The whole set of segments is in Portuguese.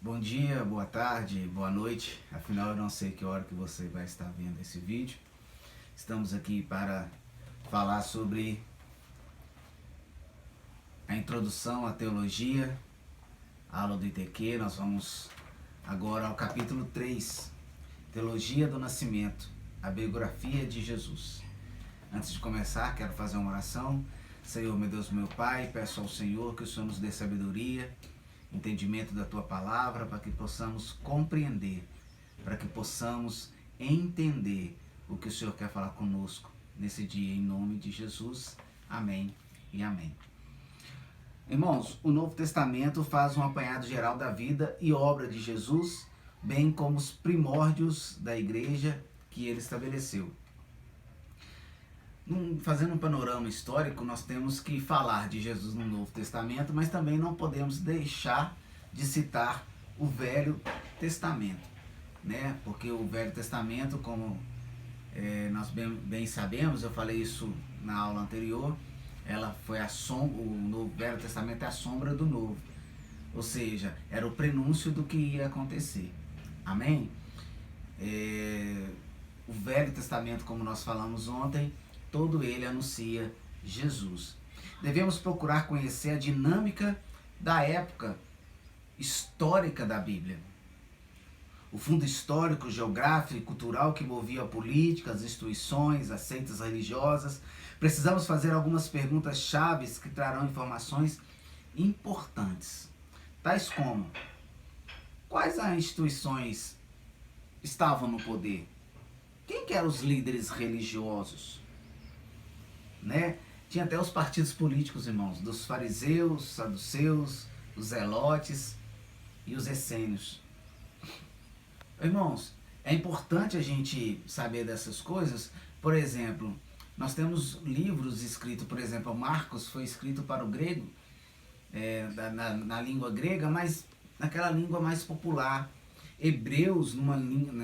Bom dia, boa tarde, boa noite. Afinal, eu não sei que hora que você vai estar vendo esse vídeo. Estamos aqui para falar sobre a introdução à teologia, a aula do ITQ. Nós vamos agora ao capítulo 3, Teologia do Nascimento, a biografia de Jesus. Antes de começar, quero fazer uma oração. Senhor, meu Deus, meu Pai, peço ao Senhor que o Senhor nos dê sabedoria, entendimento da Tua Palavra, para que possamos compreender, para que possamos entender o que o Senhor quer falar conosco nesse dia, em nome de Jesus. Amém e amém. Irmãos, o Novo Testamento faz um apanhado geral da vida e obra de Jesus, bem como os primórdios da igreja que ele estabeleceu. Fazendo um panorama histórico, nós temos que falar de Jesus no Novo Testamento, mas também não podemos deixar de citar o Velho Testamento, né? Porque o Velho Testamento, como nós bem sabemos, eu falei isso na aula anterior, ela foi o Velho Testamento é a sombra do Novo, ou seja, era o prenúncio do que ia acontecer. Amém? O Velho Testamento, como nós falamos ontem, todo ele anuncia Jesus. Devemos procurar conhecer a dinâmica da época histórica da Bíblia. O fundo histórico, geográfico e cultural que movia a política, as instituições, as seitas religiosas. Precisamos fazer algumas perguntas chaves que trarão informações importantes. Tais como: quais as instituições estavam no poder? Quem que eram os líderes religiosos? Né? Tinha até os partidos políticos, irmãos, dos fariseus, saduceus, os zelotes e os essênios. Irmãos, é importante a gente saber dessas coisas. Por exemplo, nós temos livros escritos, por exemplo, Marcos foi escrito para o grego, na língua grega, mas naquela língua mais popular. Hebreus, no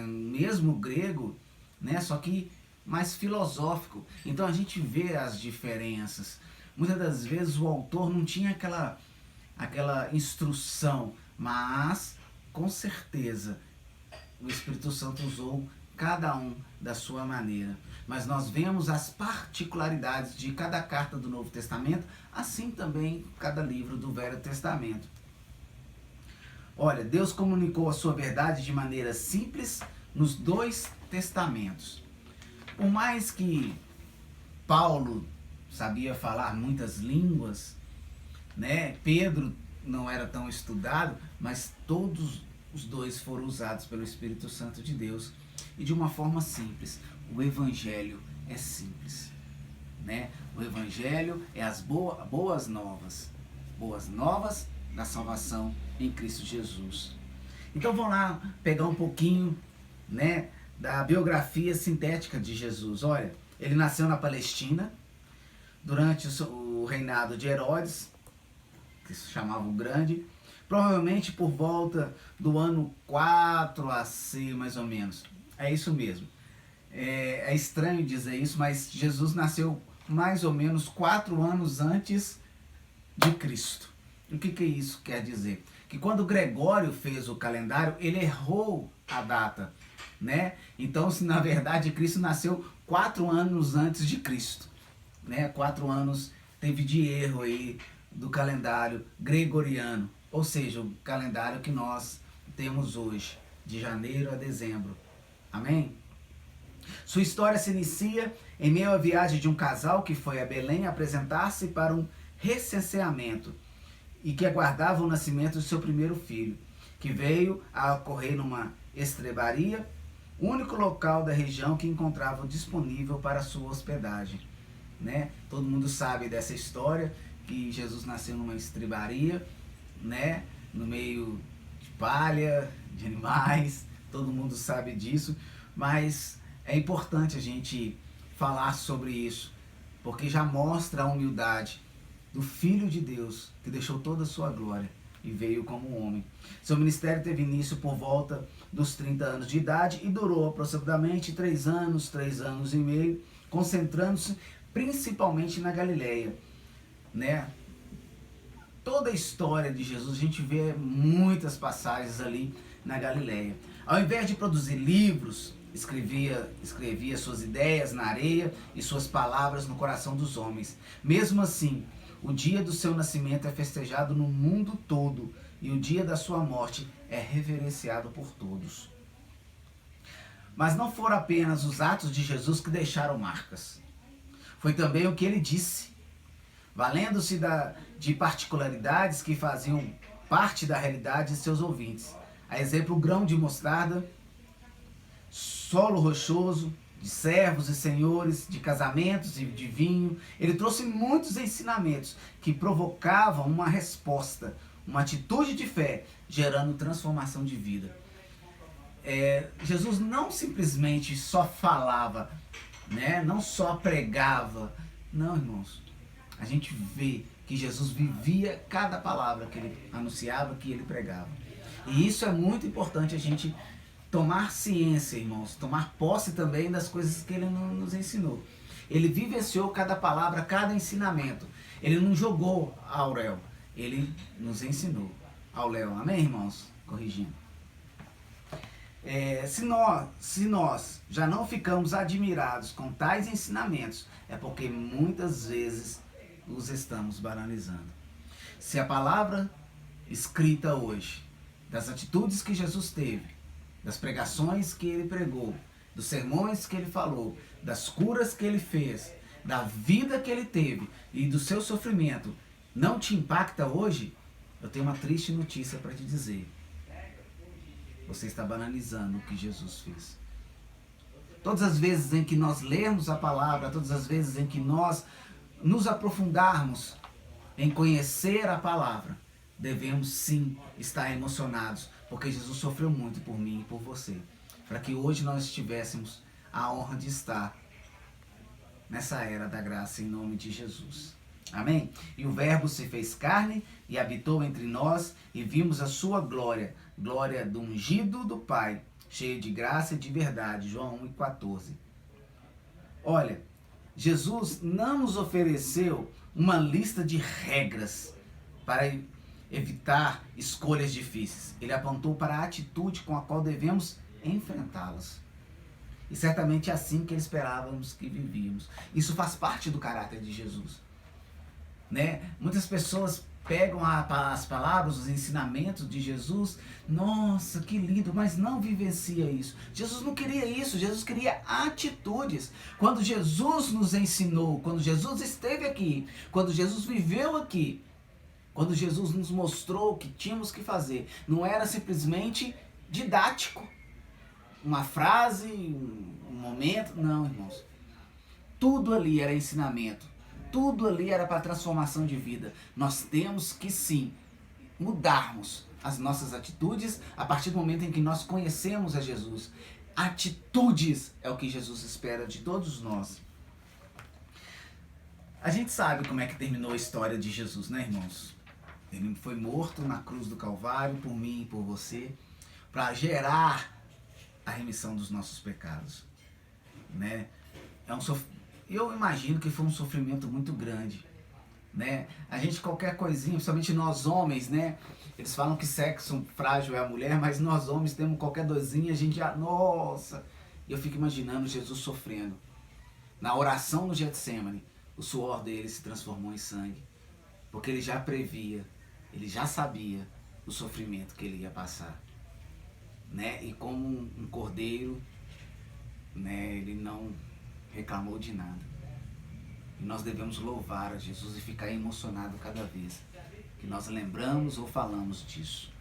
mesmo grego, né? Só que mais filosófico. Então a gente vê as diferenças. Muitas das vezes o autor não tinha aquela instrução, mas com certeza o Espírito Santo usou cada um da sua maneira. Mas nós vemos as particularidades de cada carta do Novo Testamento, assim também cada livro do Velho Testamento. Olha, Deus comunicou a sua verdade de maneira simples nos dois testamentos. Por mais que Paulo sabia falar muitas línguas, né? Pedro não era tão estudado, mas todos os dois foram usados pelo Espírito Santo de Deus e de uma forma simples. O Evangelho é simples, né? O Evangelho é as boas novas da salvação em Cristo Jesus. Então vamos lá pegar um pouquinho, né, da biografia sintética de Jesus. Olha, ele nasceu na Palestina durante o reinado de Herodes, que se chamava o Grande, provavelmente por volta do ano 4 AC, mais ou menos. É isso mesmo. É estranho dizer isso, mas Jesus nasceu mais ou menos 4 anos antes de Cristo. O que isso quer dizer? Que quando Gregório fez o calendário, ele errou a data, né? Então, se na verdade Cristo nasceu 4 anos antes de Cristo, né? 4 anos teve de erro aí do calendário gregoriano, ou seja, o calendário que nós temos hoje, de janeiro a dezembro. Amém? Sua história se inicia em meio à viagem de um casal que foi a Belém apresentar-se para um recenseamento e que aguardava o nascimento de seu primeiro filho, que veio a ocorrer numa estrebaria, único local da região que encontrava disponível para sua hospedagem, né? Todo mundo sabe dessa história, que Jesus nasceu numa estrebaria, né? No meio de palha, de animais, todo mundo sabe disso, mas é importante a gente falar sobre isso, porque já mostra a humildade do Filho de Deus, que deixou toda a sua glória e veio como homem. Seu ministério teve início por volta dos 30 anos de idade e durou aproximadamente 3 anos e meio, concentrando-se principalmente na Galileia, né? toda a história de Jesus, a gente vê muitas passagens ali na Galileia. Ao invés de produzir livros, escrevia suas ideias na areia e suas palavras no coração dos homens. Mesmo assim, o dia do seu nascimento é festejado no mundo todo e o dia da sua morte é reverenciado por todos. Mas não foram apenas os atos de Jesus que deixaram marcas. Foi também o que ele disse, valendo-se de particularidades que faziam parte da realidade de seus ouvintes. A exemplo, o grão de mostarda, solo rochoso, de servos e senhores, de casamentos e de vinho. Ele trouxe muitos ensinamentos que provocavam uma resposta, uma atitude de fé, gerando transformação de vida. Jesus não simplesmente só falava, né? Não só pregava. Não, irmãos. A gente vê que Jesus vivia cada palavra que ele anunciava, que ele pregava. E isso é muito importante a gente tomar ciência, irmãos, tomar posse também das coisas que ele nos ensinou. Ele vivenciou cada palavra, cada ensinamento. Ele não jogou ao léu, ele nos ensinou ao léu. Amém, irmãos? Corrigindo. Se nós já não ficamos admirados com tais ensinamentos, é porque muitas vezes os estamos banalizando. Se a palavra escrita hoje, das atitudes que Jesus teve, das pregações que ele pregou, dos sermões que ele falou, das curas que ele fez, da vida que ele teve e do seu sofrimento, não te impacta hoje, eu tenho uma triste notícia para te dizer. Você está banalizando o que Jesus fez. Todas as vezes em que nós lermos a palavra, todas as vezes em que nós nos aprofundarmos em conhecer a palavra, devemos sim estar emocionados, porque Jesus sofreu muito por mim e por você, para que hoje nós tivéssemos a honra de estar nessa era da graça em nome de Jesus. Amém? E o Verbo se fez carne e habitou entre nós e vimos a sua glória, glória do ungido do Pai, cheio de graça e de verdade. João 1,14. Olha, Jesus não nos ofereceu uma lista de regras para evitar escolhas difíceis. Ele apontou para a atitude com a qual devemos enfrentá-las. E certamente é assim que esperávamos que vivíamos. Isso faz parte do caráter de Jesus. Né? Muitas pessoas pegam as palavras, os ensinamentos de Jesus, nossa, que lindo, mas não vivencia isso. Jesus não queria isso, Jesus queria atitudes. Quando Jesus nos ensinou, quando Jesus esteve aqui, quando Jesus viveu aqui, quando Jesus nos mostrou o que tínhamos que fazer, não era simplesmente didático, uma frase, um momento, não, irmãos. Tudo ali era ensinamento. Tudo ali era para transformação de vida. Nós temos que sim mudarmos as nossas atitudes a partir do momento em que nós conhecemos a Jesus. Atitudes é o que Jesus espera de todos nós. A gente sabe como é que terminou a história de Jesus, né, irmãos? Ele foi morto na cruz do Calvário por mim e por você, para gerar a remissão dos nossos pecados, né? Eu imagino que foi um sofrimento muito grande, né? A gente, qualquer coisinha, principalmente nós homens, né? Eles falam que sexo frágil é a mulher, mas nós homens temos qualquer dorzinha, a gente já, nossa! Eu fico imaginando Jesus sofrendo. Na oração no Getsemane, o suor dele se transformou em sangue, porque ele já previa, ele já sabia o sofrimento que ele ia passar, né? E como um cordeiro, né? Ele não reclamou de nada. E nós devemos louvar a Jesus e ficar emocionado cada vez que nós lembramos ou falamos disso.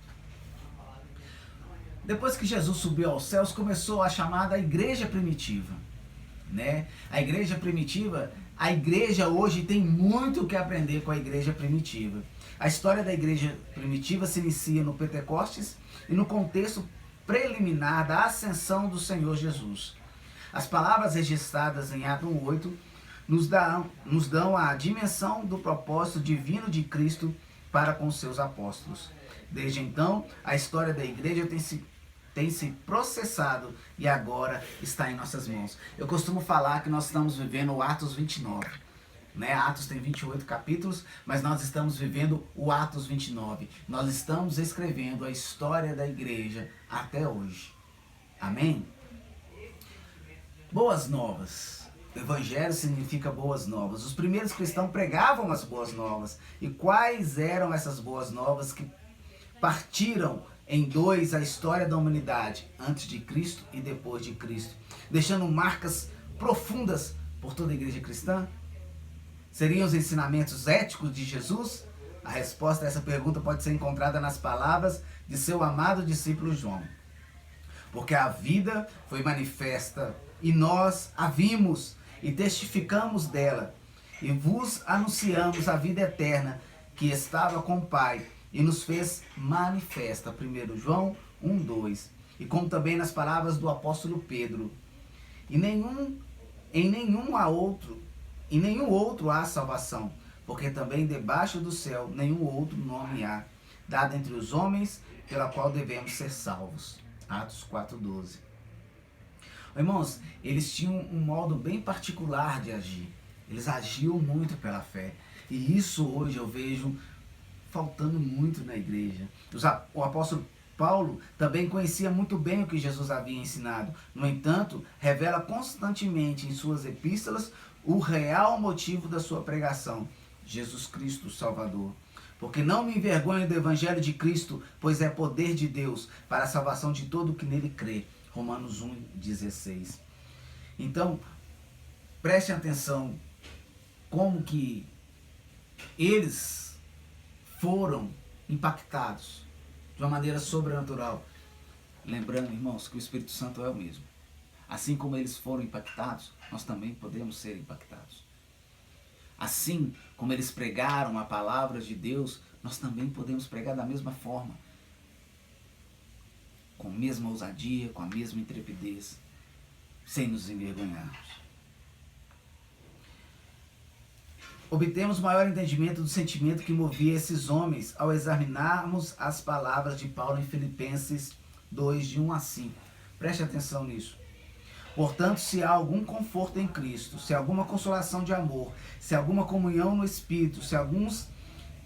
Depois que Jesus subiu aos céus, começou a chamada igreja primitiva, né? A igreja primitiva, a igreja hoje tem muito o que aprender com a igreja primitiva. A história da igreja primitiva se inicia no Pentecostes e no contexto preliminar da ascensão do Senhor Jesus. As palavras registradas em Atos 1:8 nos dão a dimensão do propósito divino de Cristo para com seus apóstolos. Desde então, a história da igreja tem se processado e agora está em nossas mãos. Eu costumo falar que nós estamos vivendo o Atos 29. né? Atos tem 28 capítulos, mas nós estamos vivendo o Atos 29. Nós estamos escrevendo a história da igreja até hoje. Amém? Boas novas. Evangelho significa boas novas. Os primeiros cristãos pregavam as boas novas. E quais eram essas boas novas que partiram em dois a história da humanidade, antes de Cristo e depois de Cristo, deixando marcas profundas por toda a igreja cristã? Seriam os ensinamentos éticos de Jesus? A resposta a essa pergunta pode ser encontrada nas palavras de seu amado discípulo João. Porque a vida foi manifesta e nós a vimos e testificamos dela e vos anunciamos a vida eterna que estava com o Pai e nos fez manifesta. 1 João 1:2. E como também nas palavras do apóstolo Pedro. Em nenhum outro há salvação, porque também debaixo do céu nenhum outro nome há, dado entre os homens, pela qual devemos ser salvos. Atos 4:12. Irmãos, eles tinham um modo bem particular de agir. Eles agiam muito pela fé. E isso hoje eu vejo faltando muito na igreja. O apóstolo Paulo também conhecia muito bem o que Jesus havia ensinado. No entanto, revela constantemente em suas epístolas o real motivo da sua pregação: Jesus Cristo, o Salvador. Porque não me envergonho do evangelho de Cristo, pois é poder de Deus para a salvação de todo o que nele crê. Romanos 1:16. Então, prestem atenção como que eles foram impactados de uma maneira sobrenatural. Lembrando, irmãos, que o Espírito Santo é o mesmo. Assim como eles foram impactados, nós também podemos ser impactados. Assim como eles pregaram a palavra de Deus, nós também podemos pregar da mesma forma. Com a mesma ousadia, com a mesma intrepidez, sem nos envergonharmos. Obtemos maior entendimento do sentimento que movia esses homens ao examinarmos as palavras de Paulo em Filipenses 2, de 1-5. Preste atenção nisso. Portanto, se há algum conforto em Cristo, se há alguma consolação de amor, se há alguma comunhão no Espírito, se há alguns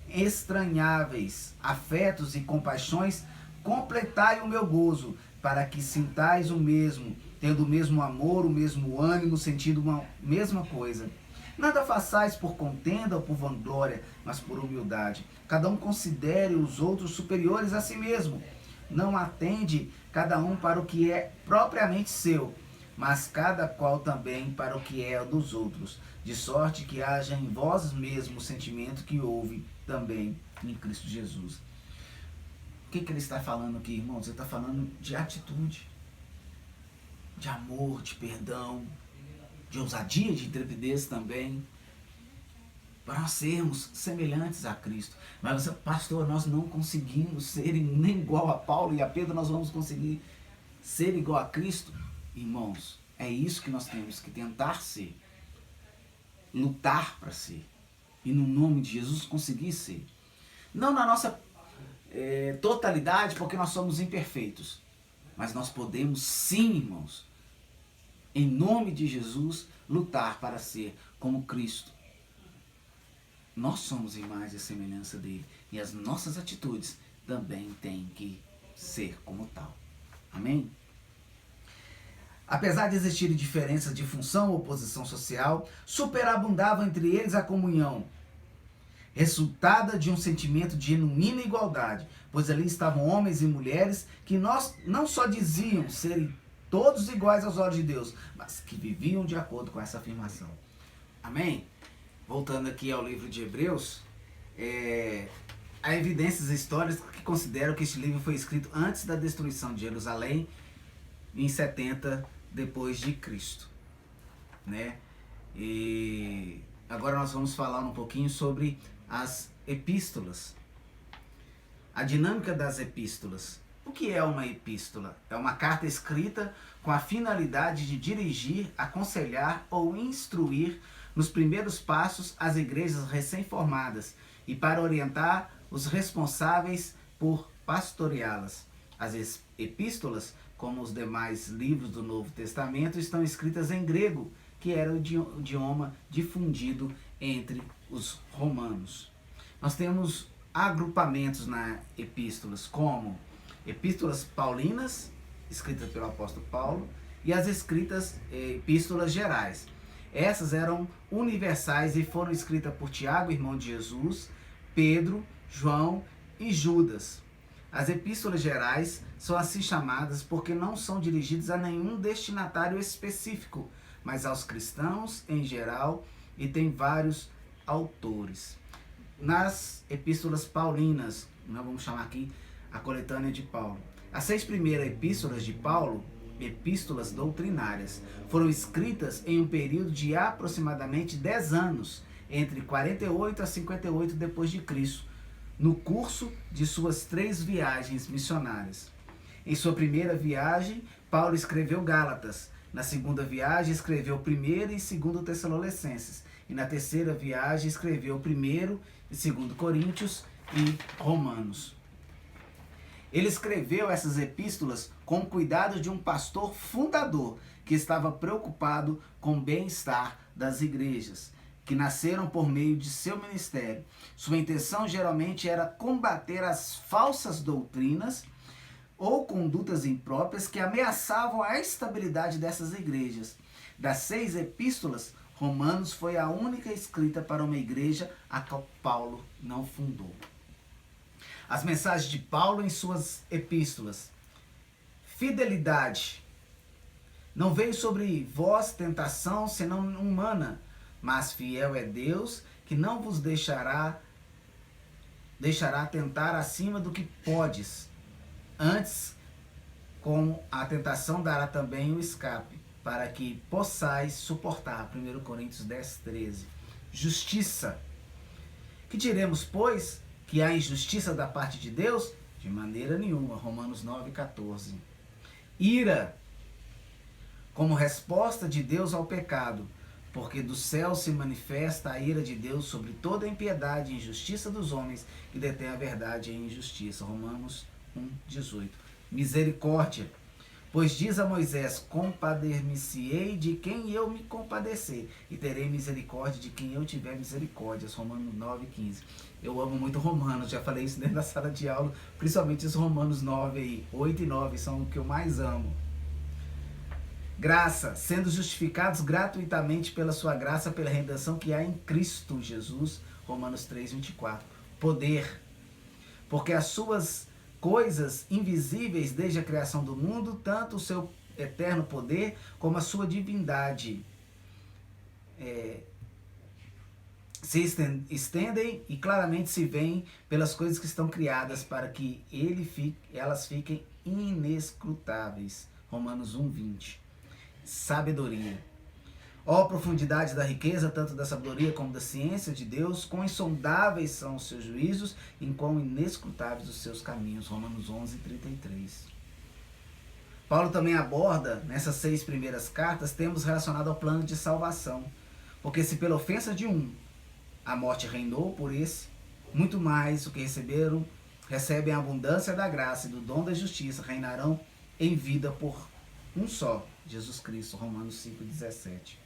estranháveis afetos e compaixões, completai o meu gozo, para que sintais o mesmo, tendo o mesmo amor, o mesmo ânimo, sentindo uma mesma coisa. Nada façais por contenda ou por vanglória, mas por humildade. Cada um considere os outros superiores a si mesmo. Não atende cada um para o que é propriamente seu, mas cada qual também para o que é dos outros. De sorte que haja em vós mesmo o sentimento que houve também em Cristo Jesus. O que ele está falando aqui, irmãos? Ele está falando de atitude, de amor, de perdão, de ousadia, de intrepidez também, para nós sermos semelhantes a Cristo. Mas, pastor, nós não conseguimos ser nem igual a Paulo e a Pedro, nós vamos conseguir ser igual a Cristo? Irmãos, é isso que nós temos que tentar ser, lutar para ser, e no nome de Jesus conseguir ser. Não na nossa totalidade, porque nós somos imperfeitos, mas nós podemos sim, irmãos, em nome de Jesus, lutar para ser como Cristo. Nós somos imagem e semelhança dele, e as nossas atitudes também têm que ser como tal. Amém? Apesar de existirem diferenças de função ou posição social, superabundava entre eles a comunhão, resultada de um sentimento de genuína igualdade, pois ali estavam homens e mulheres que não só diziam serem todos iguais aos olhos de Deus, mas que viviam de acordo com essa afirmação. Amém? Voltando aqui ao livro de Hebreus, há evidências históricas que consideram que este livro foi escrito antes da destruição de Jerusalém, em 70 depois de Cristo, né? E agora nós vamos falar um pouquinho sobre as epístolas. A dinâmica das epístolas. O que é uma epístola? É uma carta escrita com a finalidade de dirigir, aconselhar ou instruir nos primeiros passos as igrejas recém-formadas e para orientar os responsáveis por pastoreá-las. As epístolas, como os demais livros do Novo Testamento, estão escritas em grego, que era o idioma difundido entre os romanos. Nós temos agrupamentos nas epístolas, como epístolas paulinas, escritas pelo apóstolo Paulo, e as epístolas gerais. Essas eram universais e foram escritas por Tiago, irmão de Jesus, Pedro, João e Judas. As epístolas gerais são assim chamadas porque não são dirigidas a nenhum destinatário específico, mas aos cristãos em geral, e tem vários autores. Nas epístolas paulinas, nós vamos chamar aqui a coletânea de Paulo. As 6 primeiras epístolas de Paulo, epístolas doutrinárias, foram escritas em um período de aproximadamente 10 anos, entre 48 a 58 depois de Cristo, no curso de suas 3 viagens missionárias. Em sua primeira viagem, Paulo escreveu Gálatas. Na segunda viagem, escreveu 1º e 2º Tessalonicenses. E na terceira viagem, escreveu 1º e 2º Coríntios e Romanos. Ele escreveu essas epístolas com o cuidado de um pastor fundador que estava preocupado com o bem-estar das igrejas, que nasceram por meio de seu ministério. Sua intenção geralmente era combater as falsas doutrinas ou condutas impróprias que ameaçavam a estabilidade dessas igrejas. Das 6 epístolas, Romanos foi a única escrita para uma igreja a qual Paulo não fundou. As mensagens de Paulo em suas epístolas. Fidelidade. Não veio sobre vós tentação senão humana, mas fiel é Deus, que não vos deixará tentar acima do que podes. Antes, com a tentação dará também o escape, para que possais suportar. 1 Coríntios 10, 13. Justiça. Que diremos, pois, que há injustiça da parte de Deus? De maneira nenhuma. Romanos 9, 14. Ira. Como resposta de Deus ao pecado, porque do céu se manifesta a ira de Deus sobre toda a impiedade e injustiça dos homens que detêm a verdade e a injustiça. Romanos 1, 18. Misericórdia. Pois diz a Moisés, compadecer-me-ei de quem eu me compadecer, e terei misericórdia de quem eu tiver misericórdia. Romanos 9, 15. Eu amo muito Romanos, já falei isso dentro da sala de aula, principalmente os Romanos 9 aí, 8 e 9 são o que eu mais amo. Graça, sendo justificados gratuitamente pela sua graça, pela redenção que há em Cristo Jesus. Romanos 3, 24. Poder, porque as suas coisas invisíveis desde a criação do mundo, tanto o seu eterno poder como a sua divindade se estendem e claramente se veem pelas coisas que estão criadas para que elas fiquem inescrutáveis. Romanos 1, 20. Sabedoria. Ó profundidade da riqueza, tanto da sabedoria como da ciência de Deus, quão insondáveis são os seus juízos e quão inescrutáveis os seus caminhos. Romanos 11, 33. Paulo também aborda, nessas 6 primeiras cartas, temas relacionados ao plano de salvação. Porque se pela ofensa de um, a morte reinou por esse, muito mais o que recebem a abundância da graça e do dom da justiça, reinarão em vida por um só, Jesus Cristo. Romanos 5, 17.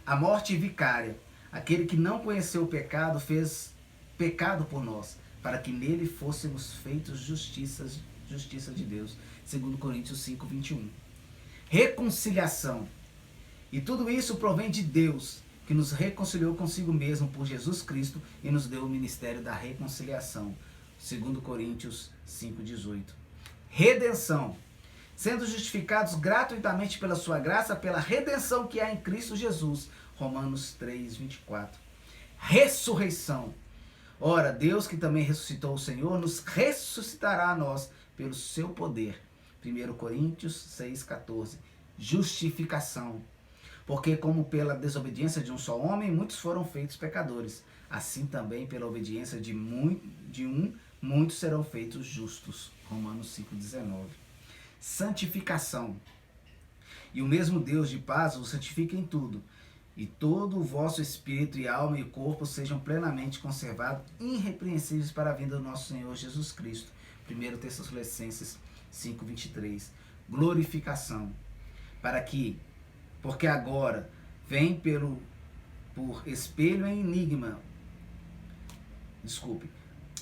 A morte vicária. Aquele que não conheceu o pecado fez pecado por nós, para que nele fôssemos feitos justiça de Deus. 2 Coríntios 5, 21. Reconciliação. E tudo isso provém de Deus, que nos reconciliou consigo mesmo por Jesus Cristo e nos deu o ministério da reconciliação. 2 Coríntios 5, 18. Redenção. Sendo justificados gratuitamente pela sua graça, pela redenção que há em Cristo Jesus. Romanos 3, 24. Ressurreição. Ora, Deus que também ressuscitou o Senhor, nos ressuscitará a nós pelo seu poder. 1 Coríntios 6, 14. Justificação. Porque como pela desobediência de um só homem, muitos foram feitos pecadores, assim também pela obediência de um, muitos serão feitos justos. Romanos 5, 19. Santificação. E o mesmo Deus de paz os santifique em tudo, e todo o vosso espírito e alma e corpo sejam plenamente conservados, irrepreensíveis para a vinda do nosso Senhor Jesus Cristo. 1 Tessalonicenses 5, 23. Glorificação. Porque agora vem pelo por espelho em enigma. Desculpe.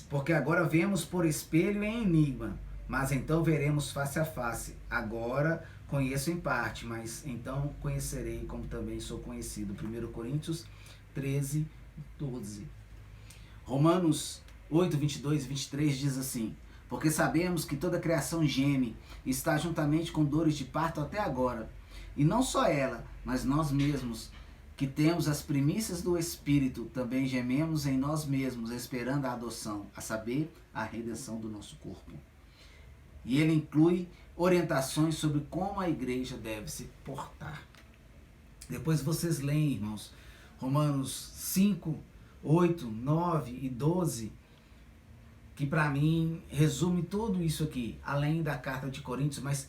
Porque agora vemos por espelho em enigma, mas então veremos face a face. Agora conheço em parte, mas então conhecerei como também sou conhecido. 1 Coríntios 13, 12. Romanos 8, 22 e 23 diz assim: porque sabemos que toda a criação geme e está juntamente com dores de parto até agora. E não só ela, mas nós mesmos, que temos as primícias do Espírito, também gememos em nós mesmos, esperando a adoção, a saber, a redenção do nosso corpo. E ele inclui orientações sobre como a igreja deve se portar. Depois vocês leem, irmãos, Romanos 5, 8, 9 e 12, que para mim resume tudo isso aqui, além da carta de Coríntios, mas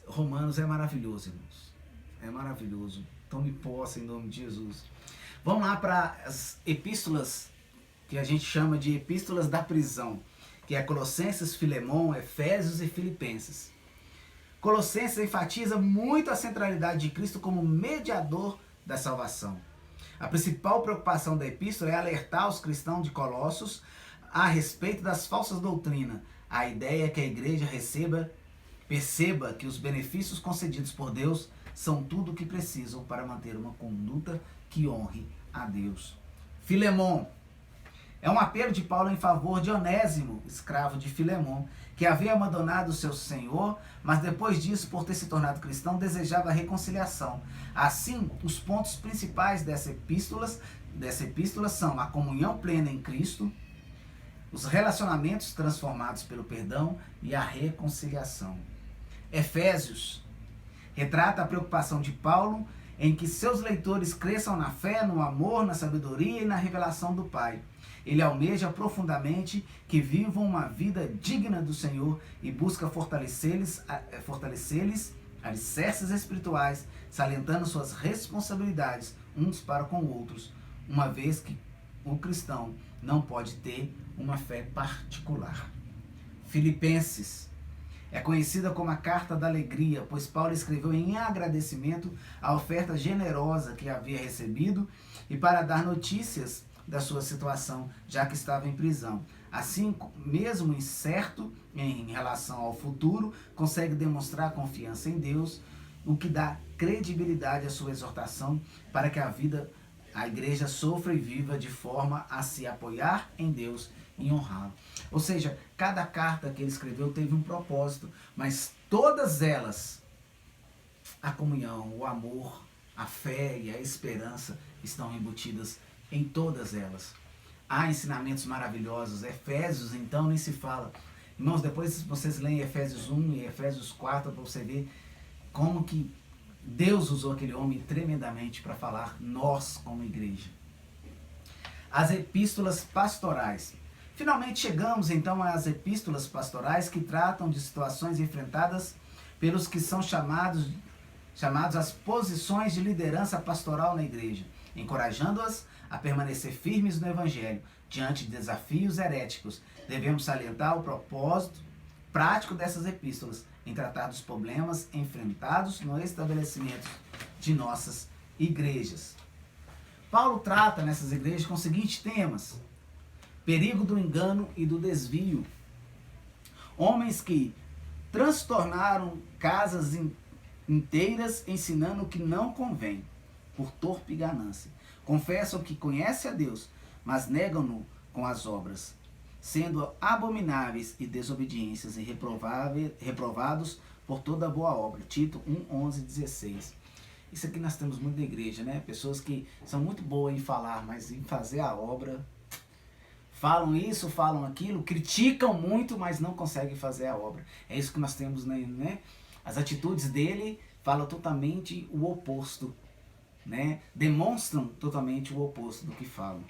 Romanos é maravilhoso, irmãos. É maravilhoso. Tome posse em nome de Jesus. Vamos lá para as epístolas que a gente chama de epístolas da prisão, que é Colossenses, Filemão, Efésios e Filipenses. Colossenses enfatiza muito a centralidade de Cristo como mediador da salvação. A principal preocupação da epístola é alertar os cristãos de Colossos a respeito das falsas doutrinas. A ideia é que a igreja perceba que os benefícios concedidos por Deus são tudo o que precisam para manter uma conduta que honre a Deus. Filemão é um apelo de Paulo em favor de Onésimo, escravo de Filemão, que havia abandonado o seu senhor, mas depois disso, por ter se tornado cristão, desejava a reconciliação. Assim, os pontos principais dessa epístola são a comunhão plena em Cristo, os relacionamentos transformados pelo perdão e a reconciliação. Efésios retrata a preocupação de Paulo em que seus leitores cresçam na fé, no amor, na sabedoria e na revelação do Pai. Ele almeja profundamente que vivam uma vida digna do Senhor e busca fortalecer-lhes alicerces espirituais, salientando suas responsabilidades uns para com outros, uma vez que o cristão não pode ter uma fé particular. Filipenses é conhecida como a carta da alegria, pois Paulo escreveu em agradecimento à oferta generosa que havia recebido e para dar notícias da sua situação, já que estava em prisão. Assim, mesmo incerto em relação ao futuro, consegue demonstrar confiança em Deus, o que dá credibilidade à sua exortação para que a igreja sofra e viva de forma a se apoiar em Deus e honrá-lo. Ou seja, cada carta que ele escreveu teve um propósito, mas todas elas, a comunhão, o amor, a fé e a esperança estão embutidas em todas elas. Há ensinamentos maravilhosos. Efésios, então, nem se fala. Irmãos, depois vocês leem Efésios 1 e Efésios 4 para você ver como que Deus usou aquele homem tremendamente para falar nós como igreja. As epístolas pastorais. Finalmente chegamos então às epístolas pastorais que tratam de situações enfrentadas pelos que são chamados às posições de liderança pastoral na igreja, encorajando-as a permanecer firmes no Evangelho diante de desafios heréticos. Devemos salientar o propósito prático dessas epístolas em tratar dos problemas enfrentados no estabelecimento de nossas igrejas. Paulo trata nessas igrejas com os seguintes temas: perigo do engano e do desvio. Homens que transtornaram casas inteiras ensinando o que não convém, por torpe ganância. Confessam que conhecem a Deus, mas negam-no com as obras, sendo abomináveis e desobediências e reprovados por toda boa obra. Tito 1, 11, 16. Isso aqui nós temos muito na igreja, né? Pessoas que são muito boas em falar, mas em fazer a obra, falam isso, falam aquilo, criticam muito, mas não conseguem fazer a obra. É isso que nós temos, né? As atitudes dele falam totalmente o oposto, né? Demonstram totalmente o oposto do que falam.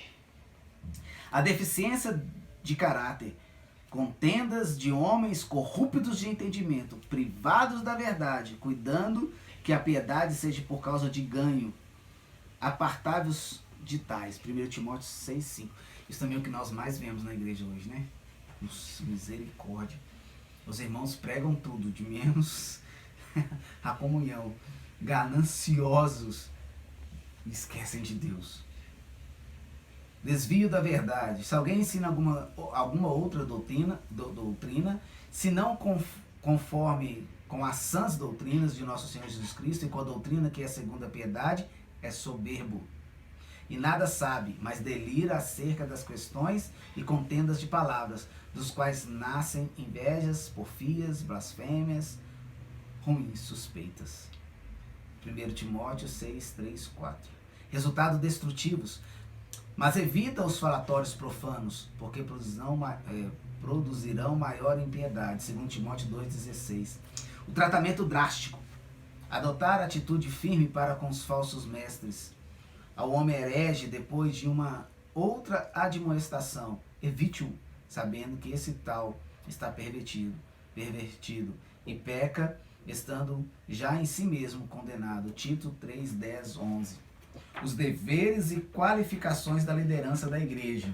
A deficiência de caráter, contendas de homens corruptos de entendimento, privados da verdade, cuidando que a piedade seja por causa de ganho, apartai-vos de tais. 1 Timóteo 6, 5. Isso também é o que nós mais vemos na igreja hoje, né? Misericórdia. Os irmãos pregam tudo, de menos a comunhão. Gananciosos, e esquecem de Deus. Desvio da verdade. Se alguém ensina alguma outra doutrina, se não conforme com as sãs doutrinas de nosso Senhor Jesus Cristo e com a doutrina que é segundo a piedade, é soberbo. E nada sabe, mas delira acerca das questões e contendas de palavras, dos quais nascem invejas, porfias, blasfêmias, ruins suspeitas. 1 Timóteo 6, 3, 4. Resultados destrutivos. Mas evita os falatórios profanos, porque produzirão maior impiedade. 2 Timóteo 2,16. O tratamento drástico. Adotar atitude firme para com os falsos mestres. Ao homem herege, depois de uma outra admoestação, evite-o, sabendo que esse tal está pervertido e peca, estando já em si mesmo condenado. Tito 3, 10, 11. Os deveres e qualificações da liderança da igreja.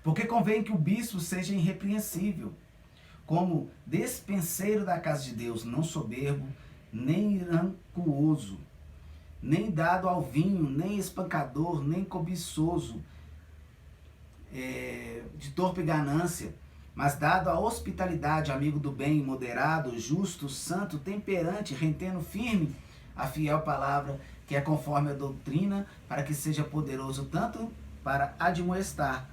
Porque convém que o bispo seja irrepreensível, como despenseiro da casa de Deus, não soberbo, nem rancuoso, nem dado ao vinho, nem espancador, nem cobiçoso, de torpe ganância, mas dado à hospitalidade, amigo do bem, moderado, justo, santo, temperante, retendo firme a fiel palavra, que é conforme a doutrina, para que seja poderoso tanto para admoestar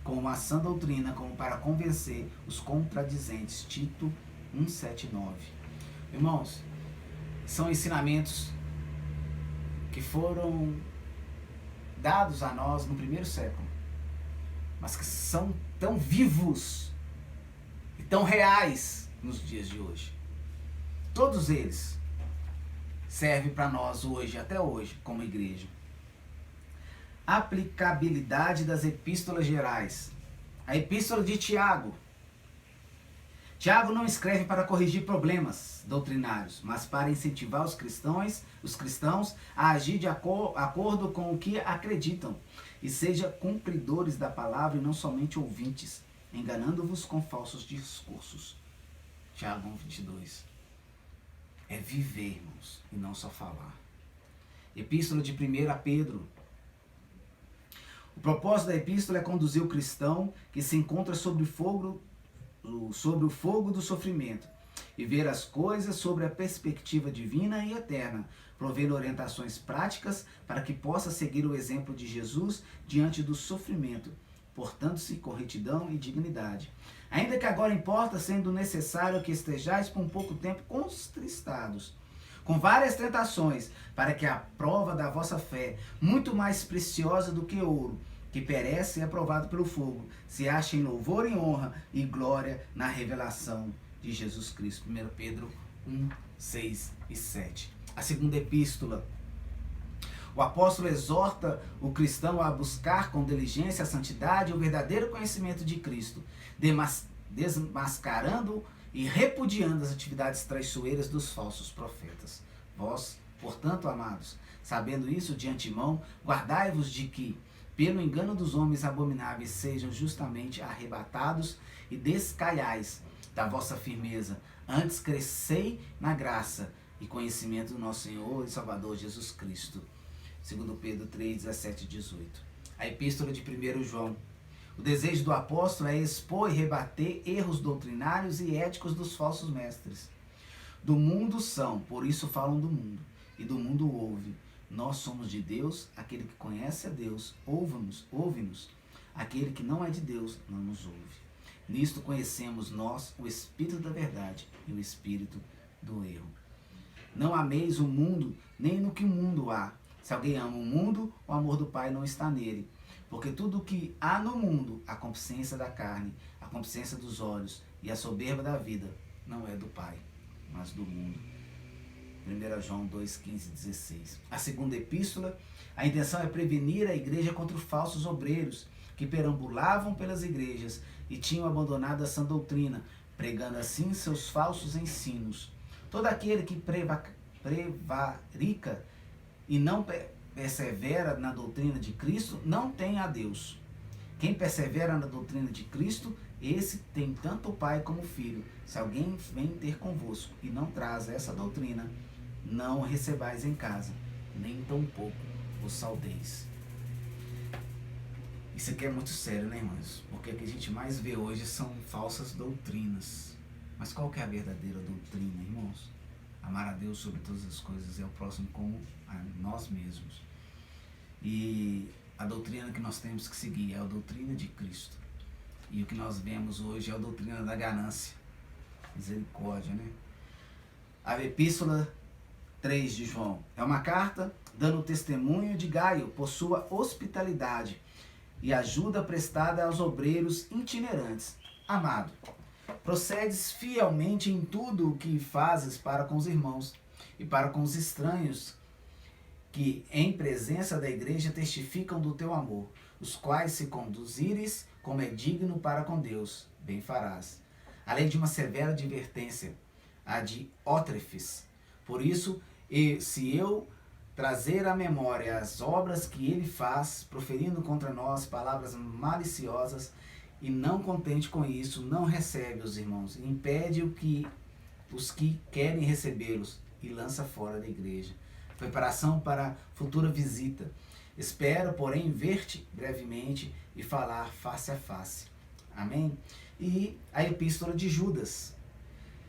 com a sã doutrina, como para convencer os contradizentes. Tito 1, 7, 9. Irmãos, são ensinamentos que foram dados a nós no primeiro século, mas que são tão vivos e tão reais nos dias de hoje. Todos eles servem para nós hoje, até hoje, como igreja. Aplicabilidade das epístolas gerais. A epístola de Tiago. Tiago não escreve para corrigir problemas doutrinários, mas para incentivar os cristãos a agir de acordo com o que acreditam, e sejam cumpridores da palavra e não somente ouvintes, enganando-vos com falsos discursos. Tiago 1:22. É viver, irmãos, e não só falar. Epístola de 1 Pedro. O propósito da epístola é conduzir o cristão que se encontra sob o fogo do sofrimento e ver as coisas sobre a perspectiva divina e eterna, provendo orientações práticas para que possa seguir o exemplo de Jesus diante do sofrimento, portando-se com retidão e dignidade. Ainda que agora importa, sendo necessário que estejais por um pouco tempo contristados, com várias tentações, para que a prova da vossa fé, muito mais preciosa do que ouro, que perece e é provado pelo fogo, se acha em louvor e honra e glória na revelação de Jesus Cristo. 1 Pedro 1, 6 e 7. A segunda epístola. O apóstolo exorta o cristão a buscar com diligência a santidade e o verdadeiro conhecimento de Cristo, desmascarando e repudiando as atividades traiçoeiras dos falsos profetas. Vós, portanto, amados, sabendo isso de antemão, guardai-vos de que, pelo engano dos homens abomináveis, sejam justamente arrebatados e descaiais da vossa firmeza. Antes crescei na graça e conhecimento do nosso Senhor e Salvador Jesus Cristo. 2 Pedro 3, 17 e 18. A epístola de 1 João. O desejo do apóstolo é expor e rebater erros doutrinários e éticos dos falsos mestres. Do mundo são, por isso falam do mundo, e do mundo ouve. Nós somos de Deus, aquele que conhece a Deus, ouve-nos. Aquele que não é de Deus, não nos ouve. Nisto conhecemos nós o Espírito da verdade e o Espírito do erro. Não ameis o mundo, nem no que o mundo há. Se alguém ama o mundo, o amor do Pai não está nele. Porque tudo o que há no mundo, a concupiscência da carne, a concupiscência dos olhos e a soberba da vida, não é do Pai, mas do mundo. 1 João 2, 15 e 16. A segunda epístola, a intenção é prevenir a igreja contra os falsos obreiros que perambulavam pelas igrejas e tinham abandonado a sã doutrina, pregando assim seus falsos ensinos. Todo aquele que prevarica e não persevera na doutrina de Cristo não tem a Deus. Quem persevera na doutrina de Cristo, esse tem tanto o Pai como o Filho. Se alguém vem ter convosco e não traz essa doutrina, não o recebais em casa, nem tampouco os saldeis. Isso aqui é muito sério, né, irmãos? Porque o que a gente mais vê hoje são falsas doutrinas. Mas qual que é a verdadeira doutrina, irmãos? Amar a Deus sobre todas as coisas e ao próximo como a nós mesmos. E a doutrina que nós temos que seguir é a doutrina de Cristo. E o que nós vemos hoje é a doutrina da ganância. Misericórdia, né? A Epístola 3 de João é uma carta dando testemunho de Gaio por sua hospitalidade e ajuda prestada aos obreiros itinerantes. Amado, procedes fielmente em tudo o que fazes para com os irmãos e para com os estranhos que em presença da igreja testificam do teu amor, os quais se conduzires como é digno para com Deus, bem farás. Além de uma severa advertência, a de Ótrefes. Por isso, se eu trazer à memória as obras que ele faz, proferindo contra nós palavras maliciosas, e não contente com isso, não recebe os irmãos, impede os que querem recebê-los e lança fora da igreja. Preparação para a futura visita. Espero, porém, ver-te brevemente e falar face a face. Amém? E a Epístola de Judas.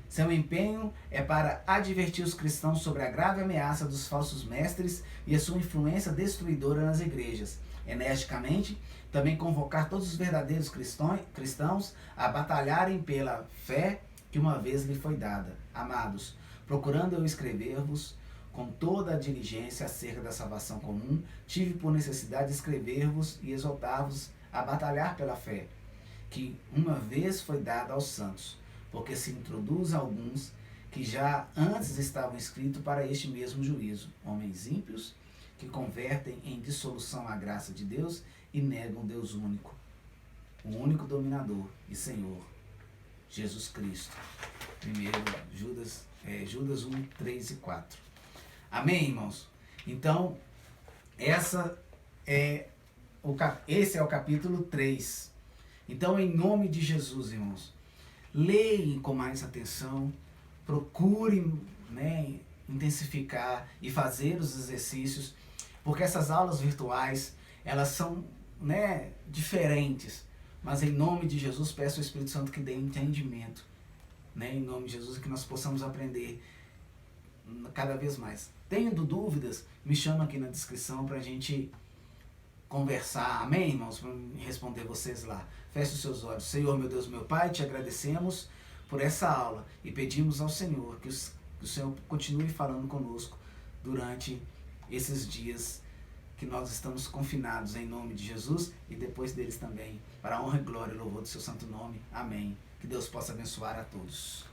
Seu empenho é para advertir os cristãos sobre a grave ameaça dos falsos mestres e a sua influência destruidora nas igrejas. Energicamente, também convocar todos os verdadeiros cristãos a batalharem pela fé que uma vez lhe foi dada. Amados, procurando eu escrever-vos com toda a diligência acerca da salvação comum, tive por necessidade de escrever-vos e exortar-vos a batalhar pela fé, que uma vez foi dada aos santos, porque se introduz alguns que já antes estavam escritos para este mesmo juízo, homens ímpios que convertem em dissolução a graça de Deus e negam Deus único, o único dominador e Senhor, Jesus Cristo. Primeiro, Judas 1, 3 e 4. Amém, irmãos? Então, esse é o capítulo 3. Então, em nome de Jesus, irmãos, leem com mais atenção, procurem, né, intensificar e fazer os exercícios, porque essas aulas virtuais, elas são, né, diferentes, mas em nome de Jesus peço ao Espírito Santo que dê entendimento, né, em nome de Jesus, que nós possamos aprender cada vez mais. Tendo dúvidas, me chama aqui na descrição para a gente conversar, amém, irmãos? Para responder vocês lá. Feche os seus olhos. Senhor, meu Deus, meu Pai, te agradecemos por essa aula e pedimos ao Senhor que o Senhor continue falando conosco durante esses dias que nós estamos confinados, em nome de Jesus, e depois deles também, para a honra e glória e louvor do seu santo nome. Amém. Que Deus possa abençoar a todos.